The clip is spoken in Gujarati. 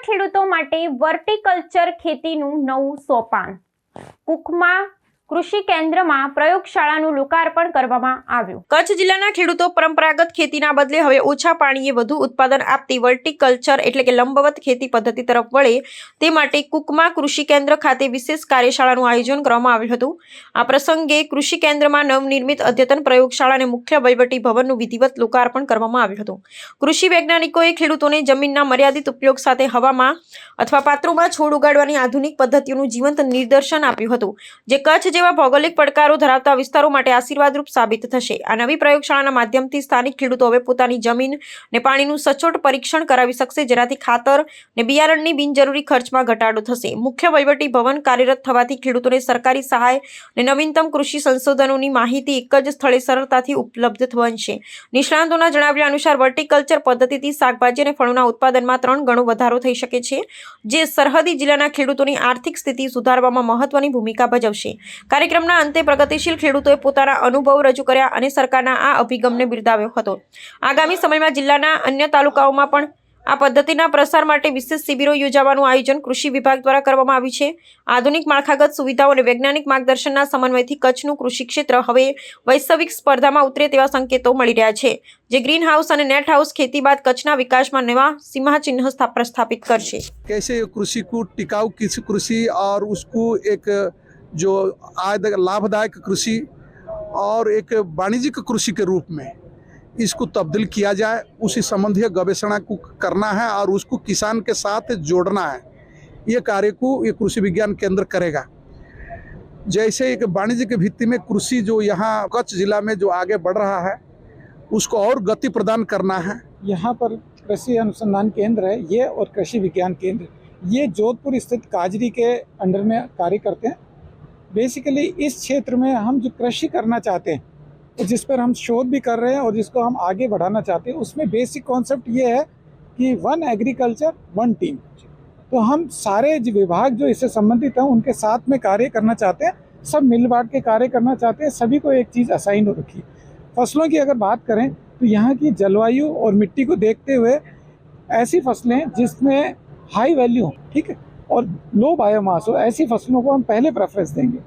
ખેડૂતો માટે વર્ટિકલ્ચર ખેતીનું નવું સોપાન કુકમા કૃષિ કેન્દ્રમાં પ્રયોગશાળાનું લોકાર્પણ કરવામાં આવ્યું। કચ્છ જિલ્લાના ખેડૂતો પરંપરાગત ખેતીના બદલે હવે ઓછા પાણીએ વધુ ઉત્પાદન આપતી વર્ટિકલ્ચર એટલે કે લંબવત ખેતી પદ્ધતિ તરફ વળે તે માટે કુકમા કૃષિ કેન્દ્ર ખાતે વિશેષ કાર્યશાળાનું આયોજન કરવામાં આવ્યું હતું। આ પ્રસંગે કૃષિ કેન્દ્રમાં નવનિર્મિત અદ્યતન પ્રયોગશાળા અને મુખ્ય વહીવટી ભવનનું વિધિવત લોકાર્પણ કરવામાં આવ્યું હતું। કૃષિ વૈજ્ઞાનિકોએ ખેડૂતોને જમીનના મર્યાદિત ઉપયોગ સાથે હવામાં અથવા પાત્રોમાં છોડ ઉગાડવાની આધુનિક પદ્ધતિઓનું જીવંત નિદર્શન આપ્યું હતું, જે કચ્છ જેવા ભૌગોલિક પડકારો ધરાવતા વિસ્તારો માટે આશીર્વાદરૂપ સાબિત થશે। આ નવી પ્રયોગશાળાના માધ્યમથી સ્થાનિક ખેડૂતો હવે પોતાની જમીન અને પાણીનું સચોટ પરીક્ષણ કરાવી શકશે, જેનાથી ખાતર અને બિયારણની બિનજરૂરી ખર્ચમાં ઘટાડો થશે। મુખ્ય વહીવટી ભવન કાર્યરત થવાથી ખેડૂતોને સરકારી સહાય અને નવીનતમ કૃષિ સંશોધનોની માહિતી એક જ સ્થળે સરળતાથી ઉપલબ્ધ બનશે। નિષ્ણાતોના જણાવ્યા અનુસાર વર્ટિકલ્ચર પદ્ધતિથી શાકભાજી અને ફળોના ઉત્પાદનમાં 3 ગણો વધારો થઈ શકે છે, જે સરહદી જિલ્લાના ખેડૂતોની આર્થિક સ્થિતિ સુધારવામાં મહત્વની ભૂમિકા ભજવશે। કાર્યક્રમના અંતે પ્રગતિશીલ ખેડૂતોએ પોતાના અનુભવ રજૂ કર્યા અને સરકારના આ અભિગમને બિરદાવ્યો હતો। આગામી સમયમાં જિલ્લાના અન્ય તાલુકાઓમાં પણ આ પદ્ધતિના પ્રસાર માટે વિશેષ શિબિરો યોજવાનું આયોજન કૃષિ વિભાગ દ્વારા કરવામાં આવ્યું છે। આધુનિક માળખાગત સુવિધાઓ અને વૈજ્ઞાનિક માર્ગદર્શનના સમન્વયથી કચ્છનું કૃષિ ક્ષેત્ર હવે વૈશ્વિક સ્પર્ધામાં ઉતરે તેવા સંકેતો મળી રહ્યા છે, જે ગ્રીન હાઉસ અને નેટ હાઉસ ખેતી બાદ કચ્છના વિકાસમાં નવા સીમાચિહ્ન પ્રસ્થાપિત કરશે। कैसे कृषि को टिकाऊ कृषि और उसको एक जो लाभदायक कृषि और एक वाणिज्यिक कृषि के रूप में इसको तब्दील किया जाए, उसी संबंधी गवेषणा को करना है और उसको किसान के साथ जोड़ना है। ये कार्य को ये कृषि विज्ञान केंद्र करेगा। जैसे एक वाणिज्य की भित्ति में कृषि जो यहाँ कच्छ जिला में जो आगे बढ़ रहा है उसको और गति प्रदान करना है। यहाँ पर कृषि अनुसंधान केंद्र है ये और कृषि विज्ञान केंद्र, ये जोधपुर स्थित काजरी के अंडर में कार्य करते हैं। बेसिकली इस क्षेत्र में हम जो कृषि करना चाहते हैं, जिस पर हम शोध भी कर रहे हैं और जिसको हम आगे बढ़ाना चाहते हैं, उसमें बेसिक कॉन्सेप्ट ये है कि 1 एग्रीकल्चर 1 टीम। तो हम सारे जो विभाग जो इससे संबंधित हैं उनके साथ में कार्य करना चाहते हैं, सब मिल बांट के कार्य करना चाहते हैं। सभी को एक चीज़ असाइन हो रखी है। फसलों की अगर बात करें तो यहाँ की जलवायु और मिट्टी को देखते हुए ऐसी फसलें जिसमें हाई वैल्यू हो, ठीक है, और लो बायोमास हो, ऐसी फसलों को हम पहले प्रेफरेंस देंगे।